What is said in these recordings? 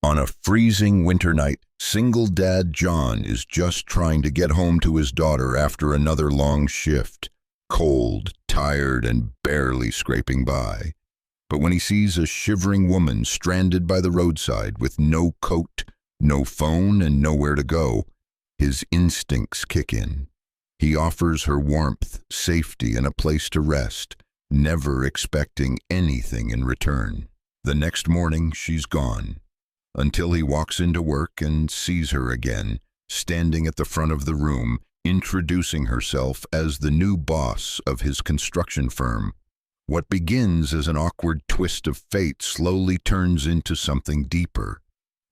On a freezing winter night, single dad John is just trying to get home to his daughter after another long shift, cold, tired, and barely scraping by. But when he sees a shivering woman stranded by the roadside with no coat, no phone, and nowhere to go, his instincts kick in. He offers her warmth, safety, and a place to rest, never expecting anything in return. The next morning, she's gone, until he walks into work and sees her again, standing at the front of the room, introducing herself as the new boss of his construction firm. What begins as an awkward twist of fate slowly turns into something deeper.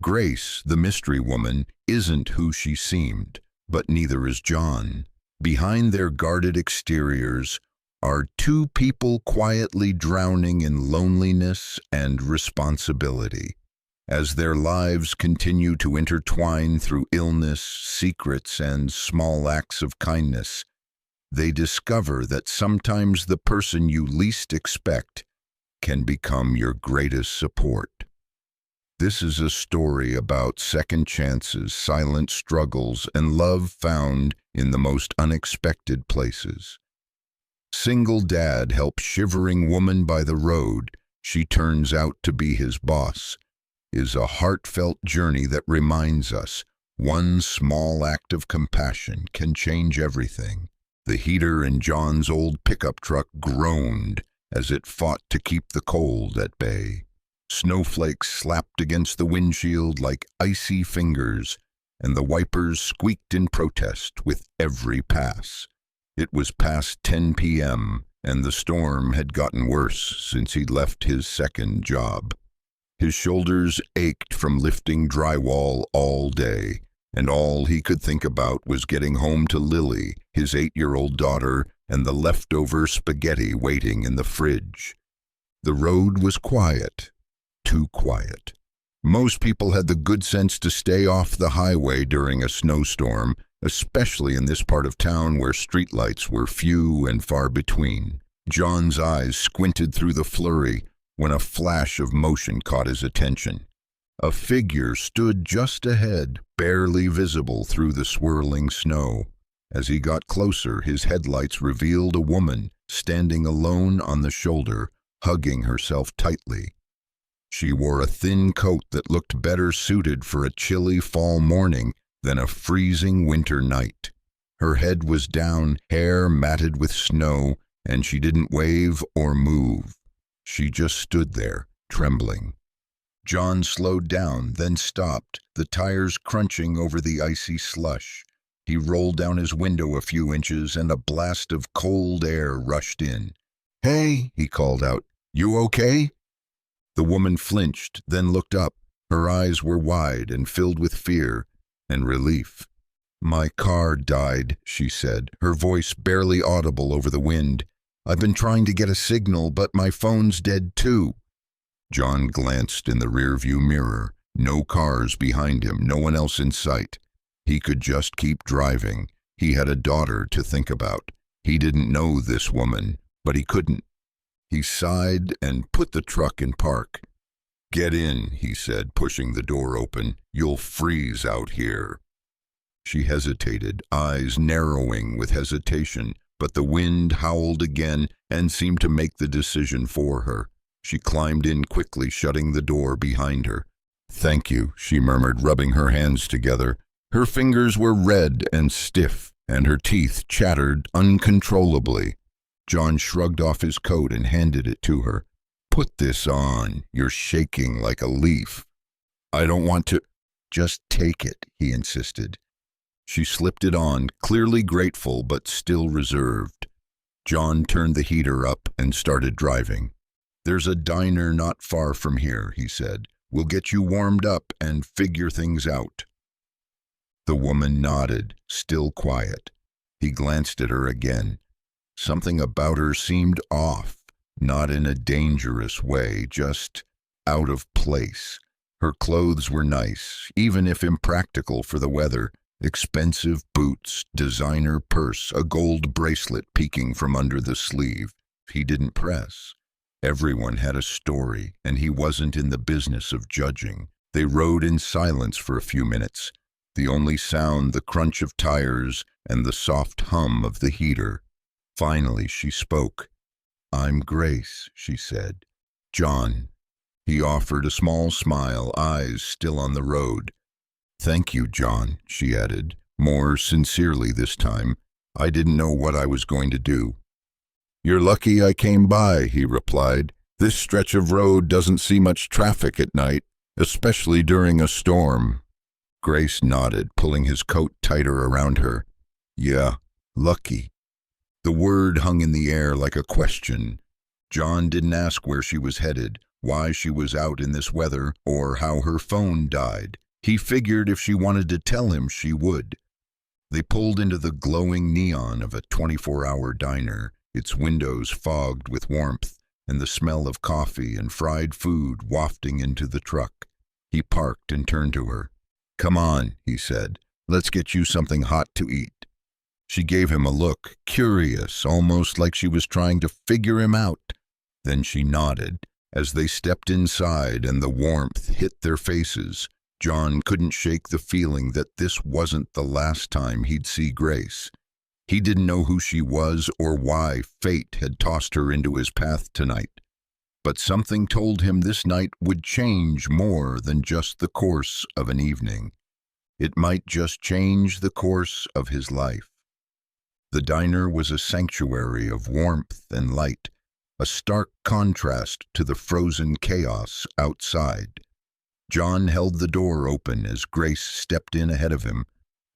Grace, the mystery woman, isn't who she seemed, but neither is John. Behind their guarded exteriors are two people quietly drowning in loneliness and responsibility. As their lives continue to intertwine through illness, secrets, and small acts of kindness, they discover that sometimes the person you least expect can become your greatest support. This is a story about second chances, silent struggles, and love found in the most unexpected places. Single dad helps shivering woman by the road. She turns out to be his boss. Is a heartfelt journey that reminds us one small act of compassion can change everything. The heater in John's old pickup truck groaned as it fought to keep the cold at bay. Snowflakes slapped against the windshield like icy fingers, and the wipers squeaked in protest with every pass. It was past 10 p.m., and the storm had gotten worse since he'd left his second job. His shoulders ached from lifting drywall all day, and all he could think about was getting home to Lily, his 8-year-old daughter, and the leftover spaghetti waiting in the fridge. The road was quiet, too quiet. Most people had the good sense to stay off the highway during a snowstorm, especially in this part of town where streetlights were few and far between. John's eyes squinted through the flurry when a flash of motion caught his attention. A figure stood just ahead, barely visible through the swirling snow. As he got closer, his headlights revealed a woman standing alone on the shoulder, hugging herself tightly. She wore a thin coat that looked better suited for a chilly fall morning than a freezing winter night. Her head was down, hair matted with snow, and she didn't wave or move. She just stood there, trembling. John slowed down, then stopped, the tires crunching over the icy slush. He rolled down his window a few inches, and a blast of cold air rushed in. "Hey," he called out, "you okay?" The woman flinched, then looked up. Her eyes were wide and filled with fear and relief. "My car died," she said, her voice barely audible over the wind. "I've been trying to get a signal, but my phone's dead too." John glanced in the rearview mirror. No cars behind him, no one else in sight. He could just keep driving. He had a daughter to think about. He didn't know this woman, but he couldn't. He sighed and put the truck in park. "Get in," he said, pushing the door open. "You'll freeze out here." She hesitated, eyes narrowing with hesitation, but the wind howled again and seemed to make the decision for her. She climbed in quickly, shutting the door behind her. "Thank you," she murmured, rubbing her hands together. Her fingers were red and stiff, and her teeth chattered uncontrollably. John shrugged off his coat and handed it to her. "Put this on. You're shaking like a leaf." "I don't want to." "Just take it," he insisted. She slipped it on, clearly grateful but still reserved. John turned the heater up and started driving. "There's a diner not far from here," he said. "We'll get you warmed up and figure things out." The woman nodded, still quiet. He glanced at her again. Something about her seemed off, not in a dangerous way, just out of place. Her clothes were nice, even if impractical for the weather. Expensive boots, designer purse, a gold bracelet peeking from under the sleeve. He didn't press. Everyone had a story, and he wasn't in the business of judging. They rode in silence for a few minutes, the only sound the crunch of tires and the soft hum of the heater. Finally she spoke. "I'm Grace," she said. "John." He offered a small smile, eyes still on the road. "Thank you, John," she added, more sincerely this time. "I didn't know what I was going to do." "You're lucky I came by," he replied. "This stretch of road doesn't see much traffic at night, especially during a storm." Grace nodded, pulling his coat tighter around her. "Yeah, lucky." The word hung in the air like a question. John didn't ask where she was headed, why she was out in this weather, or how her phone died. He figured if she wanted to tell him, she would. They pulled into the glowing neon of a 24-hour diner, its windows fogged with warmth, and the smell of coffee and fried food wafting into the truck. He parked and turned to her. "Come on," he said. "Let's get you something hot to eat." She gave him a look, curious, almost like she was trying to figure him out. Then she nodded. As they stepped inside and the warmth hit their faces, John couldn't shake the feeling that this wasn't the last time he'd see Grace. He didn't know who she was or why fate had tossed her into his path tonight. But something told him this night would change more than just the course of an evening. It might just change the course of his life. The diner was a sanctuary of warmth and light, a stark contrast to the frozen chaos outside. John held the door open as Grace stepped in ahead of him,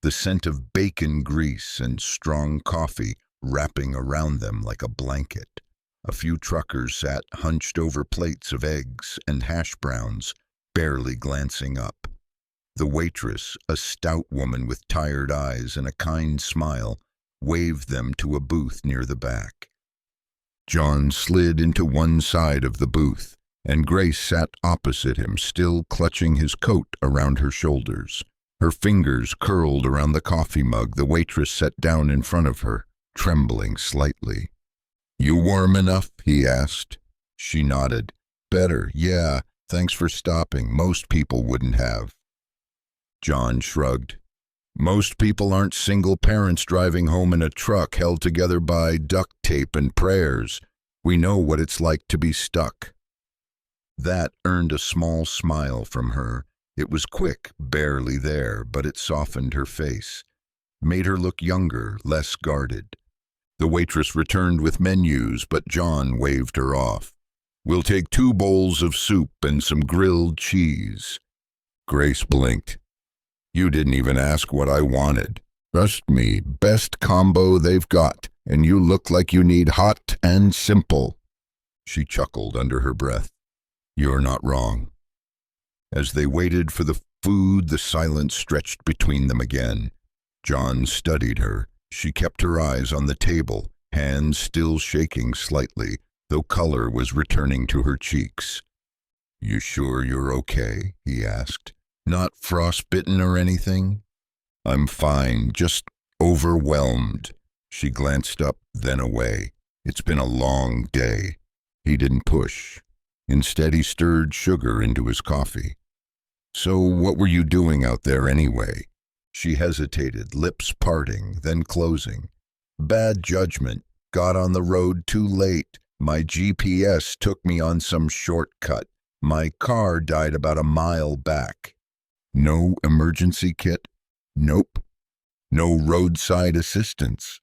the scent of bacon grease and strong coffee wrapping around them like a blanket. A few truckers sat hunched over plates of eggs and hash browns, barely glancing up. The waitress, a stout woman with tired eyes and a kind smile, waved them to a booth near the back. John slid into one side of the booth, and Grace sat opposite him, still clutching his coat around her shoulders. Her fingers curled around the coffee mug the waitress set down in front of her, trembling slightly. "You warm enough?" he asked. She nodded. "Better, yeah. Thanks for stopping. Most people wouldn't have." John shrugged. "Most people aren't single parents driving home in a truck held together by duct tape and prayers. We know what it's like to be stuck." That earned a small smile from her. It was quick, barely there, but it softened her face, made her look younger, less guarded. The waitress returned with menus, but John waved her off. "We'll take 2 bowls of soup and some grilled cheese." Grace blinked. "You didn't even ask what I wanted. Trust me, best combo they've got, and you look like you need hot and simple." She chuckled under her breath. "You're not wrong." As they waited for the food, the silence stretched between them again. John studied her. She kept her eyes on the table, hands still shaking slightly, though color was returning to her cheeks. "You sure you're okay?" he asked. "Not frostbitten or anything?" "I'm fine, just overwhelmed." She glanced up, then away. "It's been a long day." He didn't push. Instead, he stirred sugar into his coffee. "So what were you doing out there anyway?" She hesitated, lips parting, then closing. "Bad judgment. Got on the road too late. My GPS took me on some shortcut. My car died about a mile back." "No emergency kit?" "Nope." "No roadside assistance?"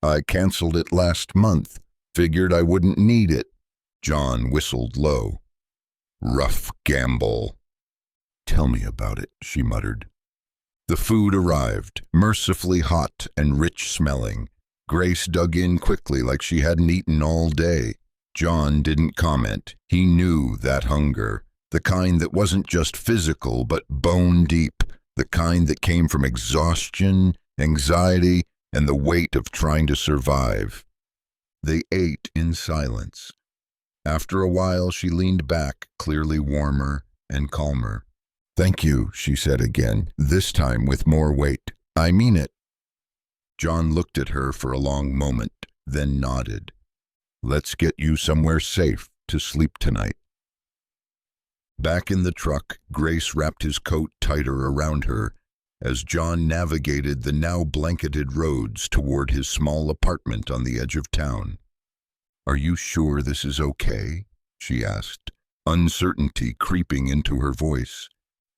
"I canceled it last month. Figured I wouldn't need it." John whistled low. "Rough gamble." "Tell me about it," she muttered. The food arrived, mercifully hot and rich-smelling. Grace dug in quickly like she hadn't eaten all day. John didn't comment. He knew that hunger, the kind that wasn't just physical but bone-deep, the kind that came from exhaustion, anxiety, and the weight of trying to survive. They ate in silence. After a while, she leaned back, clearly warmer and calmer. "Thank you," she said again, this time with more weight. "I mean it." John looked at her for a long moment, then nodded. "Let's get you somewhere safe to sleep tonight." Back in the truck, Grace wrapped his coat tighter around her as John navigated the now blanketed roads toward his small apartment on the edge of town. "Are you sure this is okay?" she asked, uncertainty creeping into her voice.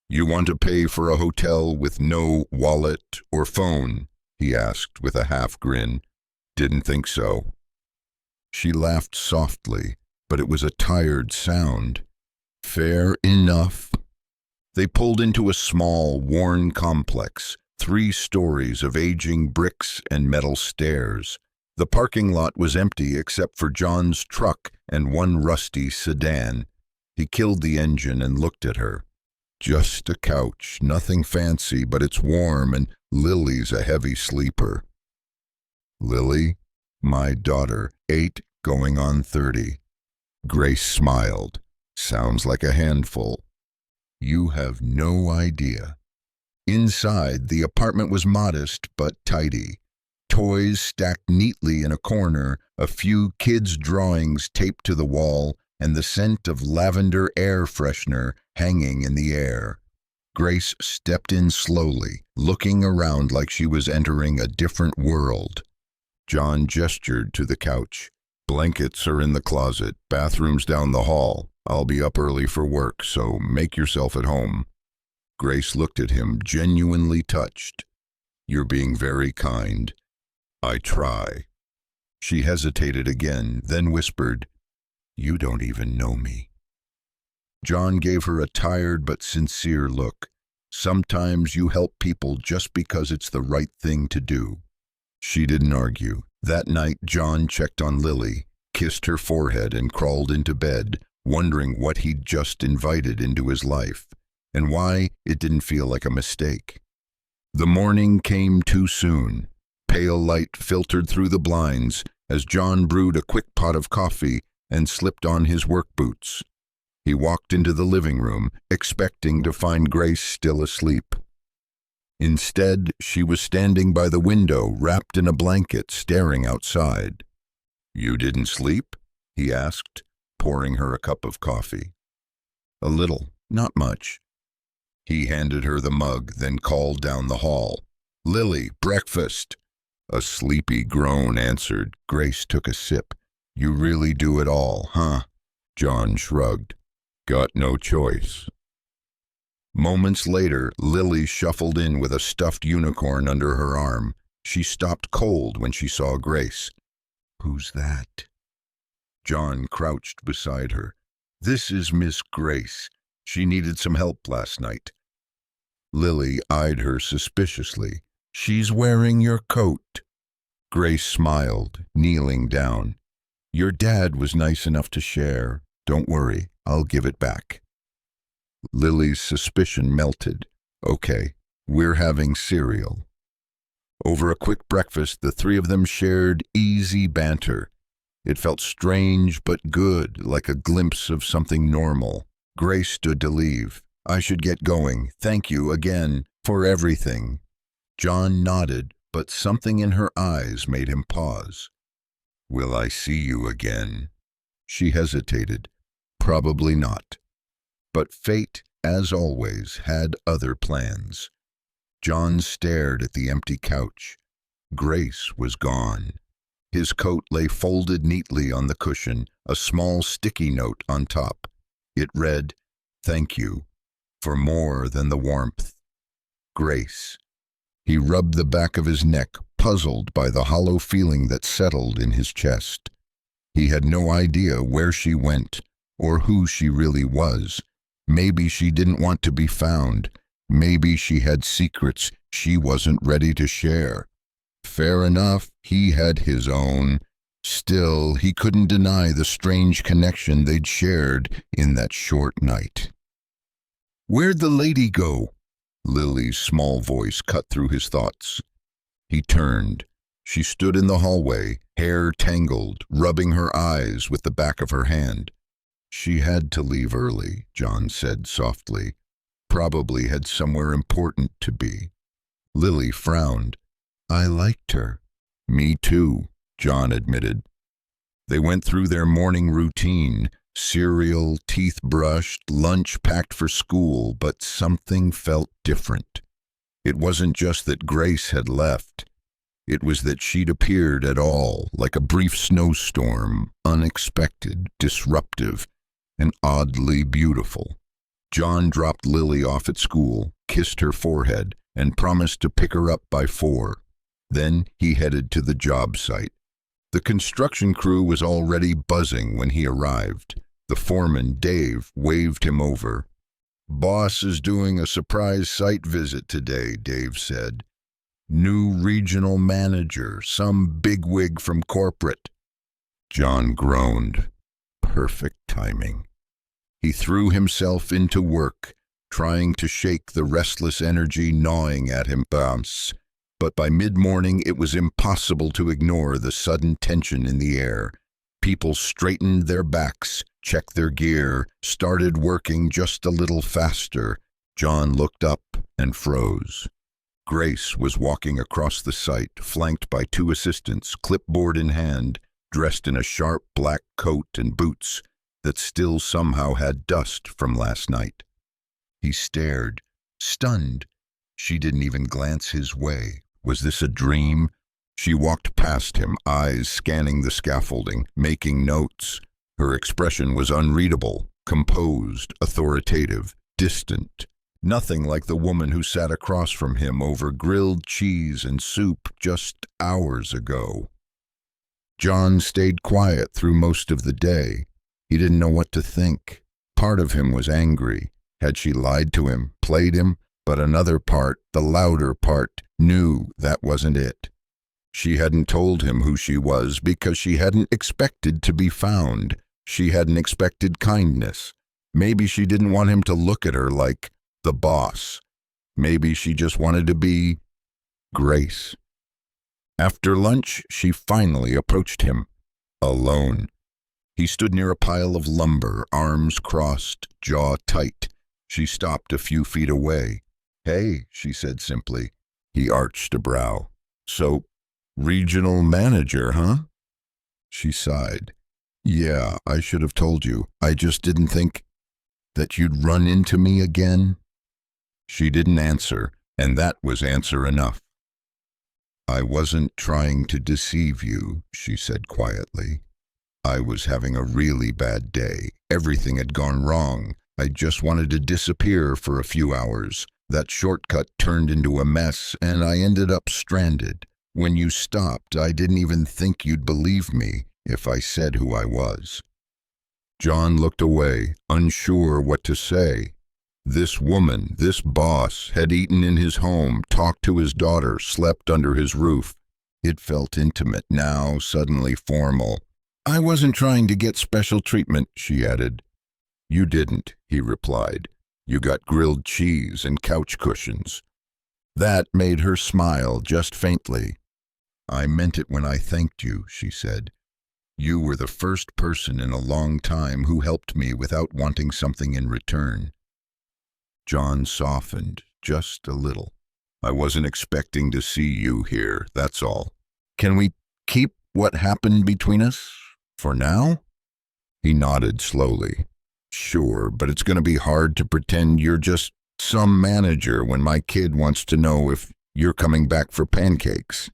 "You want to pay for a hotel with no wallet or phone?" he asked with a half grin. "Didn't think so." She laughed softly, but it was a tired sound. "Fair enough." They pulled into a small, worn complex, 3 stories of aging bricks and metal stairs. The parking lot was empty except for John's truck and one rusty sedan. He killed the engine and looked at her. "Just a couch, nothing fancy, but it's warm and Lily's a heavy sleeper." "Lily?" "My daughter, 8 going on 30. Grace smiled. "Sounds like a handful." "You have no idea." Inside, the apartment was modest but tidy. Toys stacked neatly in a corner, a few kids' drawings taped to the wall, and the scent of lavender air freshener hanging in the air. Grace stepped in slowly, looking around like she was entering a different world. John gestured to the couch. "Blankets are in the closet, bathrooms down the hall. I'll be up early for work, so make yourself at home." Grace looked at him, genuinely touched. "You're being very kind." "I try." She hesitated again, then whispered, "You don't even know me." John gave her a tired but sincere look. "Sometimes you help people just because it's the right thing to do." She didn't argue. That night, John checked on Lily, kissed her forehead, and crawled into bed, wondering what he'd just invited into his life, and why it didn't feel like a mistake. The morning came too soon. Pale light filtered through the blinds as John brewed a quick pot of coffee and slipped on his work boots. He walked into the living room, expecting to find Grace still asleep. Instead, she was standing by the window, wrapped in a blanket, staring outside. "You didn't sleep?" he asked, pouring her a cup of coffee. "A little, not much." He handed her the mug, then called down the hall. "Lily, breakfast." A sleepy groan answered. Grace took a sip. "You really do it all, huh?" John shrugged. "Got no choice." Moments later, Lily shuffled in with a stuffed unicorn under her arm. She stopped cold when she saw Grace. "Who's that?" John crouched beside her. "This is Miss Grace. She needed some help last night." Lily eyed her suspiciously. "She's wearing your coat." Grace smiled, kneeling down. "Your dad was nice enough to share. Don't worry, I'll give it back." Lily's suspicion melted. "Okay, we're having cereal." Over a quick breakfast, the 3 of them shared easy banter. It felt strange but good, like a glimpse of something normal. Grace stood to leave. "I should get going. Thank you again for everything." John nodded, but something in her eyes made him pause. "Will I see you again?" She hesitated. Probably not. But fate, as always, had other plans. John stared at the empty couch. Grace was gone. His coat lay folded neatly on the cushion, a small sticky note on top. It read, "Thank you for more than the warmth. Grace." He rubbed the back of his neck, puzzled by the hollow feeling that settled in his chest. He had no idea where she went or who she really was. Maybe she didn't want to be found. Maybe she had secrets she wasn't ready to share. Fair enough, he had his own. Still, he couldn't deny the strange connection they'd shared in that short night. "Where'd the lady go?" Lily's small voice cut through his thoughts. He turned. She stood in the hallway, hair tangled, rubbing her eyes with the back of her hand. "She had to leave early," John said softly. "Probably had somewhere important to be." Lily frowned. "I liked her." "Me too," John admitted. They went through their morning routine, Cereal, teeth brushed, lunch packed for school, but something felt different. It wasn't just that Grace had left. It was that she'd appeared at all, like a brief snowstorm, unexpected, disruptive, and oddly beautiful. John dropped Lily off at school, kissed her forehead, and promised to pick her up by 4. Then he headed to the job site. The construction crew was already buzzing when he arrived. The foreman, Dave, waved him over. "Boss is doing a surprise site visit today," Dave said. "New regional manager, some bigwig from corporate." John groaned. Perfect timing. He threw himself into work, trying to shake the restless energy gnawing at him. But by mid-morning it was impossible to ignore the sudden tension in the air. People straightened their backs, checked their gear, started working just a little faster. John looked up and froze. Grace was walking across the site, flanked by 2 assistants, clipboard in hand, dressed in a sharp black coat and boots that still somehow had dust from last night. He stared, stunned. She didn't even glance his way. Was this a dream? She walked past him, eyes scanning the scaffolding, making notes. Her expression was unreadable, composed, authoritative, distant. Nothing like the woman who sat across from him over grilled cheese and soup just hours ago. John stayed quiet through most of the day. He didn't know what to think. Part of him was angry. Had she lied to him, played him? But another part, the louder part, knew that wasn't it. She hadn't told him who she was because she hadn't expected to be found. She hadn't expected kindness. Maybe she didn't want him to look at her like the boss. Maybe she just wanted to be Grace. After lunch, she finally approached him, alone. He stood near a pile of lumber, arms crossed, jaw tight. She stopped a few feet away. "Hey," she said simply. He arched a brow. "So, regional manager, huh?" She sighed. "Yeah, I should have told you. I just didn't think that you'd run into me again." She didn't answer, and that was answer enough. "I wasn't trying to deceive you," she said quietly. "I was having a really bad day. Everything had gone wrong. I just wanted to disappear for a few hours. That shortcut turned into a mess, and I ended up stranded. When you stopped, I didn't even think you'd believe me if I said who I was." John looked away, unsure what to say. This woman, this boss, had eaten in his home, talked to his daughter, slept under his roof. It felt intimate, now suddenly formal. "I wasn't trying to get special treatment," she added. "You didn't," he replied. "You got grilled cheese and couch cushions." That made her smile just faintly. "I meant it when I thanked you," she said. "You were the first person in a long time who helped me without wanting something in return." John softened, just a little. "I wasn't expecting to see you here, that's all. Can we keep what happened between us for now?" He nodded slowly. "Sure, but it's going to be hard to pretend you're just some manager when my kid wants to know if you're coming back for pancakes."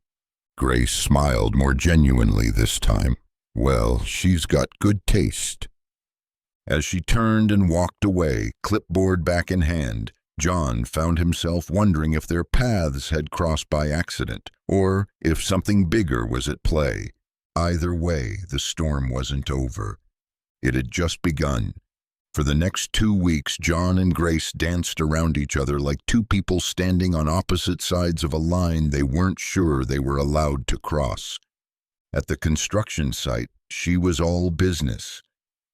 Grace smiled more genuinely this time. "Well, she's got good taste." As she turned and walked away, clipboard back in hand, John found himself wondering if their paths had crossed by accident, or if something bigger was at play. Either way, the storm wasn't over. It had just begun. For the next 2 weeks, John and Grace danced around each other like two people standing on opposite sides of a line they weren't sure they were allowed to cross. At the construction site, she was all business.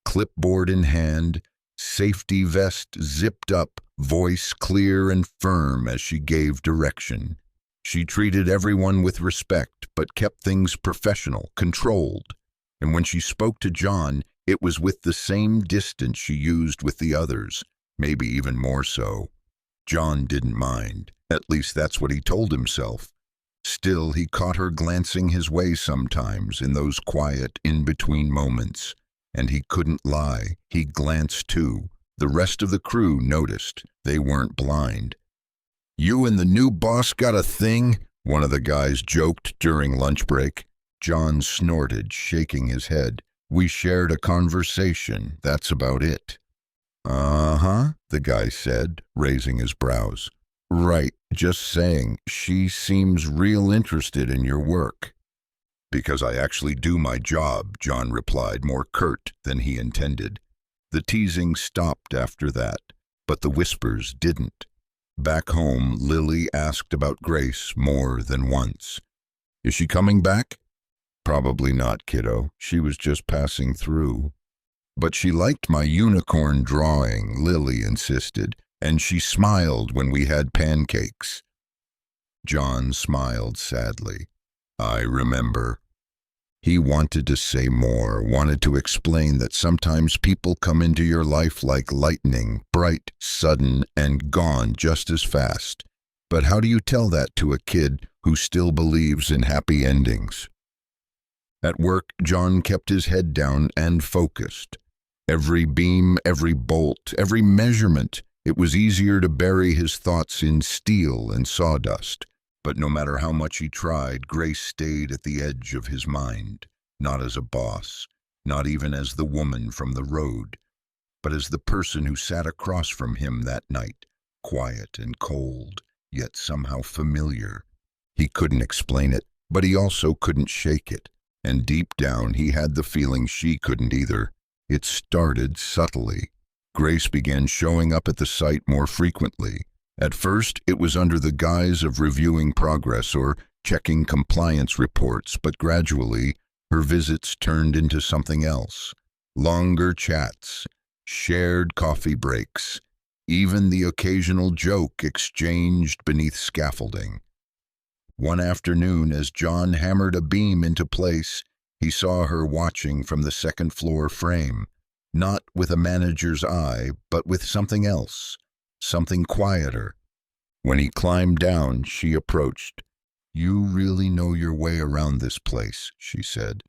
Clipboard in hand, safety vest zipped up, voice clear and firm as she gave direction. She treated everyone with respect, but kept things professional, controlled. And when she spoke to John, it was with the same distance she used with the others, maybe even more so. John didn't mind. At least that's what he told himself. Still, he caught her glancing his way sometimes in those quiet, in-between moments. And he couldn't lie. He glanced too. The rest of the crew noticed. They weren't blind. "You and the new boss got a thing?" one of the guys joked during lunch break. John snorted, shaking his head. "We shared a conversation, that's about it." "Uh-huh," the guy said, raising his brows. "Right, just saying, she seems real interested in your work." "Because I actually do my job," John replied, more curt than he intended. The teasing stopped after that, but the whispers didn't. Back home, Lily asked about Grace more than once. "Is she coming back?" "Probably not, kiddo. She was just passing through." "But she liked my unicorn drawing," Lily insisted, "and she smiled when we had pancakes." John smiled sadly. "I remember." He wanted to say more, wanted to explain that sometimes people come into your life like lightning, bright, sudden, and gone just as fast. But how do you tell that to a kid who still believes in happy endings? At work, John kept his head down and focused. Every beam, every bolt, every measurement, it was easier to bury his thoughts in steel and sawdust. But no matter how much he tried, Grace stayed at the edge of his mind, not as a boss, not even as the woman from the road, but as the person who sat across from him that night, quiet and cold, yet somehow familiar. He couldn't explain it, but he also couldn't shake it, and deep down he had the feeling she couldn't either. It started subtly. Grace began showing up at the site more frequently. At first, it was under the guise of reviewing progress or checking compliance reports, but gradually, her visits turned into something else. Longer chats, shared coffee breaks, even the occasional joke exchanged beneath scaffolding. One afternoon, as John hammered a beam into place, he saw her watching from the second-floor frame, not with a manager's eye, but with something else. Something quieter. When he climbed down, she approached. "You really know your way around this place," she said.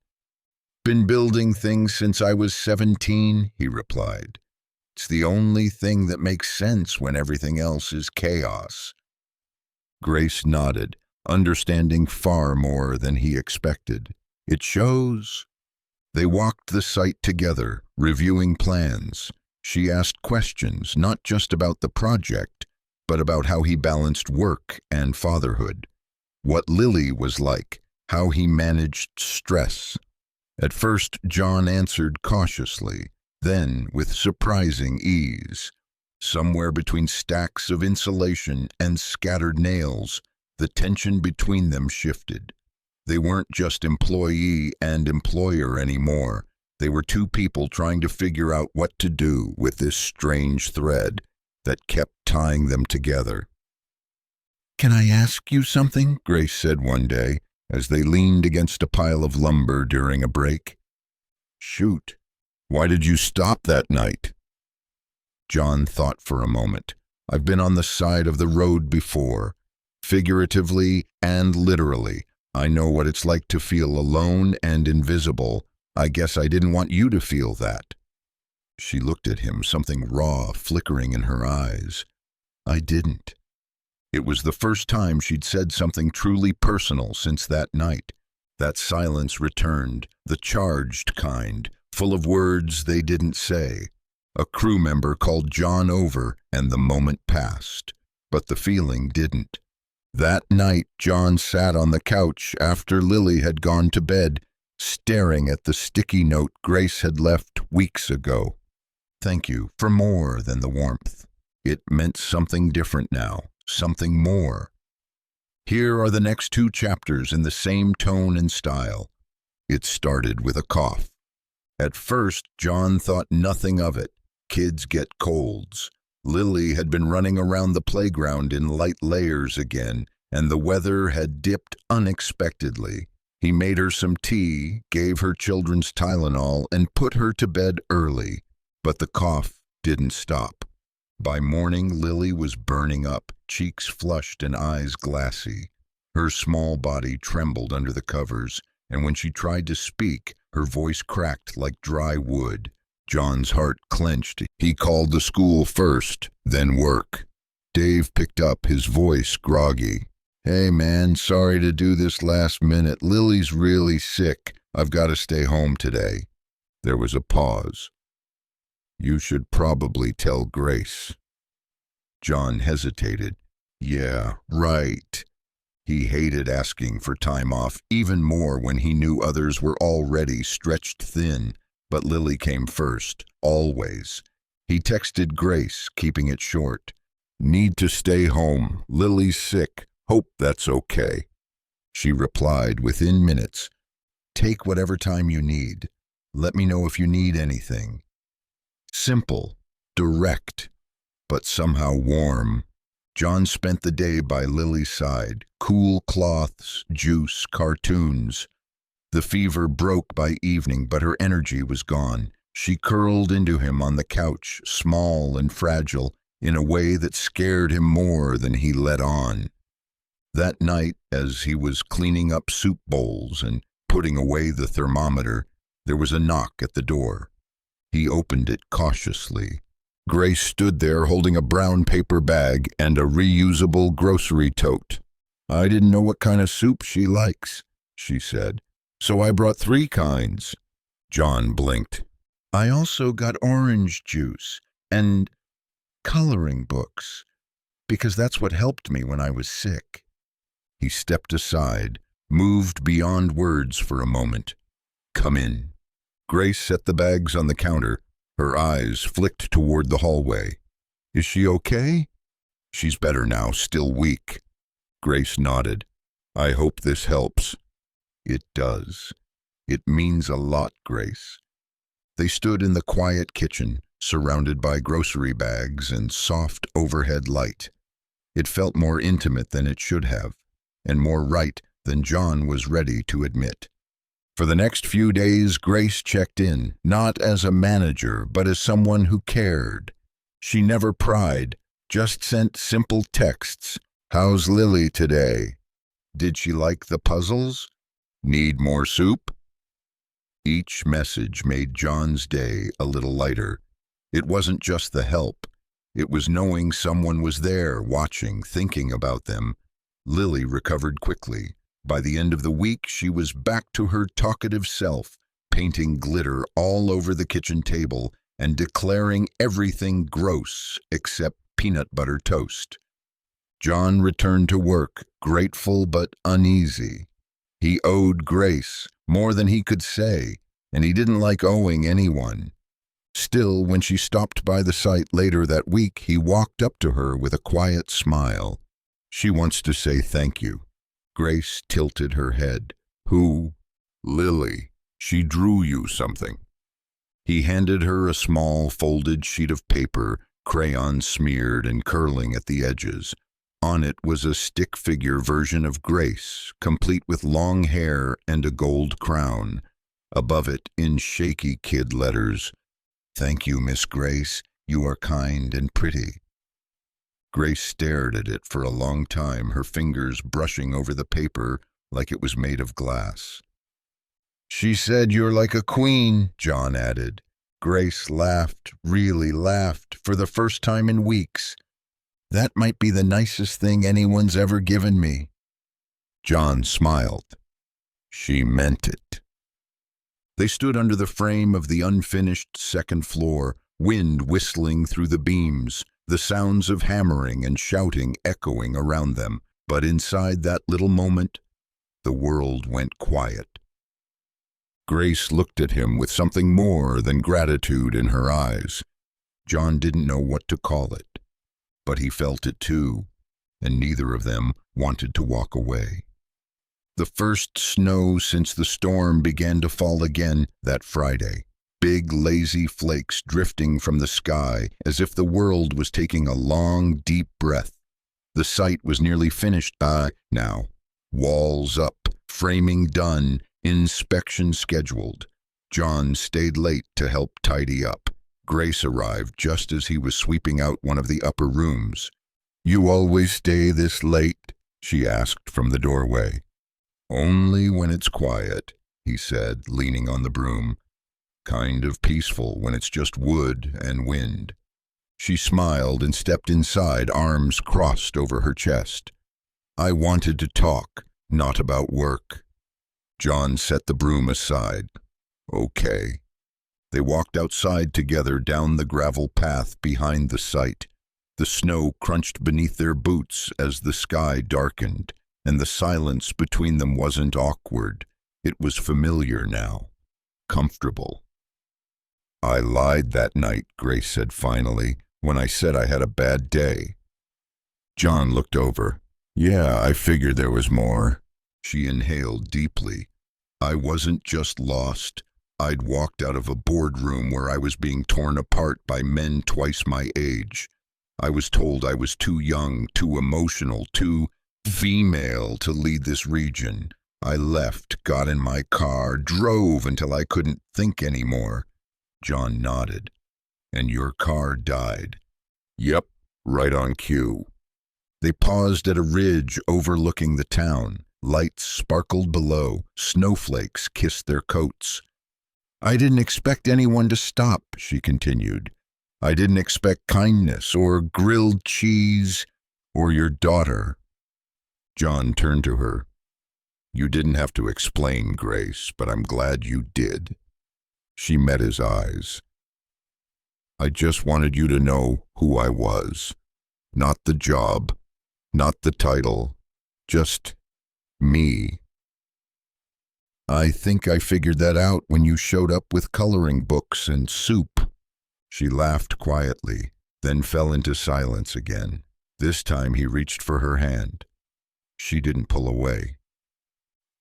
"Been building things since I was 17, he replied. "It's the only thing that makes sense when everything else is chaos." Grace nodded, understanding far more than he expected. "It shows." They walked the site together, reviewing plans. She asked questions, not just about the project, but about how he balanced work and fatherhood, what Lily was like, how he managed stress. At first, John answered cautiously, then with surprising ease. Somewhere between stacks of insulation and scattered nails, the tension between them shifted. They weren't just employee and employer anymore. They were two people trying to figure out what to do with this strange thread that kept tying them together. "Can I ask you something?" Grace said one day, as they leaned against a pile of lumber during a break. "Shoot. Why did you stop that night?" John thought for a moment. "I've been on the side of the road before, figuratively and literally. I know what it's like to feel alone and invisible. I guess I didn't want you to feel that." She looked at him, something raw flickering in her eyes. "I didn't." It was the first time she'd said something truly personal since that night. That silence returned, the charged kind, full of words they didn't say. A crew member called John over, and the moment passed. But the feeling didn't. That night, John sat on the couch after Lily had gone to bed, staring at the sticky note Grace had left weeks ago. Thank you for more than the warmth. It meant something different now, something more. Here are the next 2 chapters in the same tone and style. It started with a cough. At first, John thought nothing of it. Kids get colds. Lily had been running around the playground in light layers again, and the weather had dipped unexpectedly. He made her some tea, gave her children's Tylenol, and put her to bed early. But the cough didn't stop. By morning, Lily was burning up, cheeks flushed and eyes glassy. Her small body trembled under the covers, and when she tried to speak, Her voice cracked like dry wood. John's heart clenched. He called the school first, then work. Dave picked up, his voice groggy. "Hey man, sorry to do this last minute. Lily's really sick. I've got to stay home today." There was a pause. "You should probably tell Grace." John hesitated. "Yeah, right." He hated asking for time off, even more when he knew others were already stretched thin. But Lily came first, always. He texted Grace, keeping it short. "Need to stay home. Lily's sick. Hope that's okay." She replied within minutes. "Take whatever time you need. Let me know if you need anything." Simple, direct, but somehow warm. John spent the day by Lily's side. Cool cloths, juice, cartoons. The fever broke by evening, but her energy was gone. She curled into him on the couch, small and fragile, in a way that scared him more than he let on. That night, as he was cleaning up soup bowls and putting away the thermometer, there was a knock at the door. He opened it cautiously. Grace stood there holding a brown paper bag and a reusable grocery tote. "I didn't know what kind of soup she likes," she said, "so I brought 3 kinds." John blinked. "I also got orange juice and coloring books, because that's what helped me when I was sick." He stepped aside, moved beyond words for a moment. "Come in." Grace set the bags on the counter. Her eyes flicked toward the hallway. "Is she okay?" "She's better now, still weak." Grace nodded. "I hope this helps." "It does. It means a lot, Grace." They stood in the quiet kitchen, surrounded by grocery bags and soft overhead light. It felt more intimate than it should have, and more right than John was ready to admit. For the next few days, Grace checked in, not as a manager, but as someone who cared. She never pried, just sent simple texts. "How's Lily today? Did she like the puzzles? Need more soup?" Each message made John's day a little lighter. It wasn't just the help. It was knowing someone was there, watching, thinking about them. Lily recovered quickly. By the end of the week, she was back to her talkative self, painting glitter all over the kitchen table and declaring everything gross except peanut butter toast. John returned to work, grateful but uneasy. He owed Grace more than he could say, and he didn't like owing anyone. Still, when she stopped by the site later that week, he walked up to her with a quiet smile. "She wants to say thank you." Grace tilted her head. "Who?" "Lily. She drew you something." He handed her a small folded sheet of paper, crayon smeared and curling at the edges. On it was a stick figure version of Grace, complete with long hair and a gold crown. Above it, in shaky kid letters, "Thank you, Miss Grace. You are kind and pretty." Grace stared at it for a long time, her fingers brushing over the paper like it was made of glass. "She said you're like a queen," John added. Grace laughed, really laughed, for the first time in weeks. "That might be the nicest thing anyone's ever given me." John smiled. She meant it. They stood under the frame of the unfinished second floor, wind whistling through the beams, the sounds of hammering and shouting echoing around them. But inside that little moment, the world went quiet. Grace looked at him with something more than gratitude in her eyes. John didn't know what to call it, but he felt it too, and neither of them wanted to walk away. The first snow since the storm began to fall again that Friday. Big, lazy flakes drifting from the sky as if the world was taking a long, deep breath. The site was nearly finished now. Walls up, framing done, inspection scheduled. John stayed late to help tidy up. Grace arrived just as he was sweeping out one of the upper rooms. "You always stay this late?" she asked from the doorway. "Only when it's quiet." he said, leaning on the broom. Kind of peaceful when it's just wood and wind. She smiled and stepped inside, arms crossed over her chest. I wanted to talk, not about work. John set the broom aside. Okay. They walked outside together down the gravel path behind the site. The snow crunched beneath their boots as the sky darkened, and the silence between them wasn't awkward. It was familiar now, comfortable. I lied that night, Grace said finally, when I said I had a bad day. John looked over. Yeah, I figured there was more. She inhaled deeply. I wasn't just lost. I'd walked out of a boardroom where I was being torn apart by men twice my age. I was told I was too young, too emotional, too female to lead this region. I left, got in my car, drove until I couldn't think anymore. John nodded. And your car died. Yep, right on cue. They paused at a ridge overlooking the town. Lights sparkled below. Snowflakes kissed their coats. I didn't expect anyone to stop, she continued. I didn't expect kindness or grilled cheese or your daughter. John turned to her. You didn't have to explain, Grace, but I'm glad you did. She met his eyes. I just wanted you to know who I was. Not the job, not the title, just me. I think I figured that out when you showed up with coloring books and soup. She laughed quietly, then fell into silence again. This time he reached for her hand. She didn't pull away.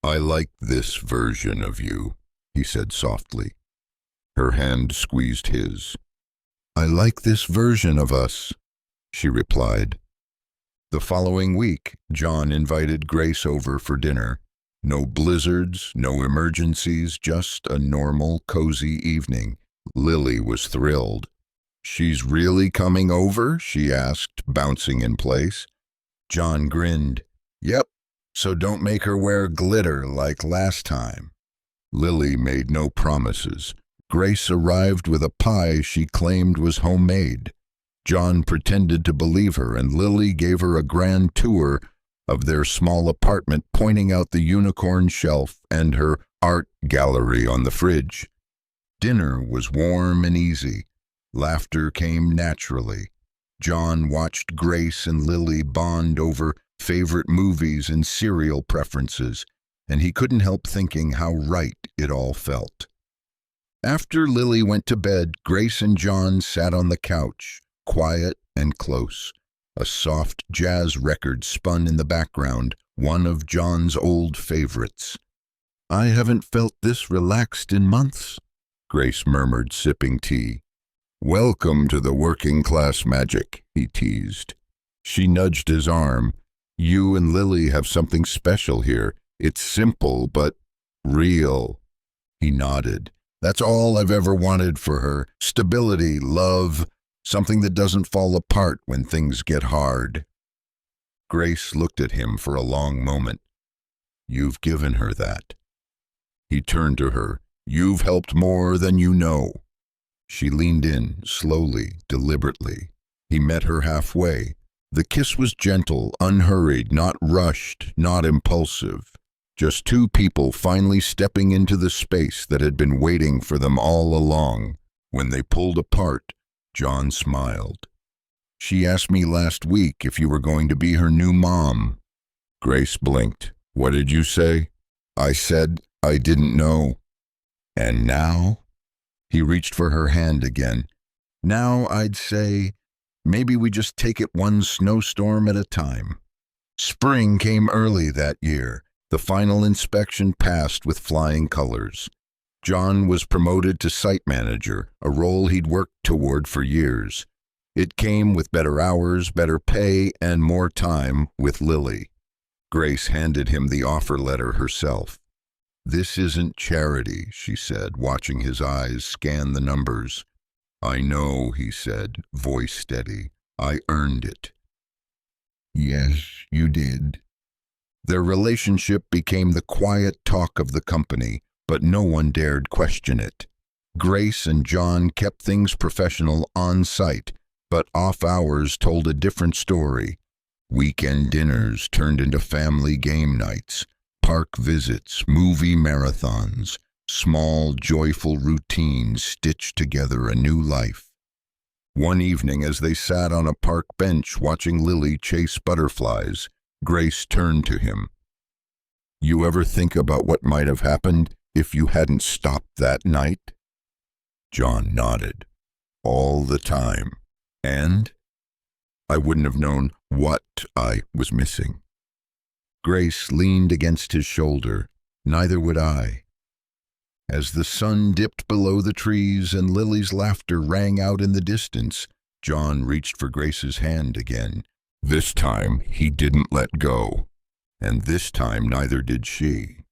I like this version of you, he said softly. Her hand squeezed his. I like this version of us, she replied. The following week, John invited Grace over for dinner. No blizzards, no emergencies, just a normal, cozy evening. Lily was thrilled. She's really coming over? She asked, bouncing in place. John grinned. Yep, so don't make her wear glitter like last time. Lily made no promises. Grace arrived with a pie she claimed was homemade. John pretended to believe her, and Lily gave her a grand tour of their small apartment, pointing out the unicorn shelf and her art gallery on the fridge. Dinner was warm and easy. Laughter came naturally. John watched Grace and Lily bond over favorite movies and cereal preferences, and he couldn't help thinking how right it all felt. After Lily went to bed, Grace and John sat on the couch, quiet and close. A soft jazz record spun in the background, one of John's old favorites. I haven't felt this relaxed in months, Grace murmured, sipping tea. Welcome to the working class magic, he teased. She nudged his arm. You and Lily have something special here. It's simple, but real. He nodded. That's all I've ever wanted for her. Stability, love, something that doesn't fall apart when things get hard. Grace looked at him for a long moment. You've given her that. He turned to her. You've helped more than you know. She leaned in, slowly, deliberately. He met her halfway. The kiss was gentle, unhurried, not rushed, not impulsive. Just two people finally stepping into the space that had been waiting for them all along. When they pulled apart, John smiled. She asked me last week if you were going to be her new mom. Grace blinked. What did you say? I said I didn't know. And now? He reached for her hand again. Now I'd say, maybe we just take it one snowstorm at a time. Spring came early that year. The final inspection passed with flying colors. John was promoted to site manager, a role he'd worked toward for years. It came with better hours, better pay, and more time with Lily. Grace handed him the offer letter herself. This isn't charity, she said, watching his eyes scan the numbers. I know, he said, voice steady. I earned it. Yes, you did. Their relationship became the quiet talk of the company, but no one dared question it. Grace and John kept things professional on site, but off hours told a different story. Weekend dinners turned into family game nights, park visits, movie marathons, small, joyful routines stitched together a new life. One evening, as they sat on a park bench watching Lily chase butterflies, Grace turned to him. "You ever think about what might have happened if you hadn't stopped that night?" John nodded. "All the time. And I wouldn't have known what I was missing." Grace leaned against his shoulder. "Neither would I." As the sun dipped below the trees and Lily's laughter rang out in the distance, John reached for Grace's hand again. This time he didn't let go, and this time neither did she.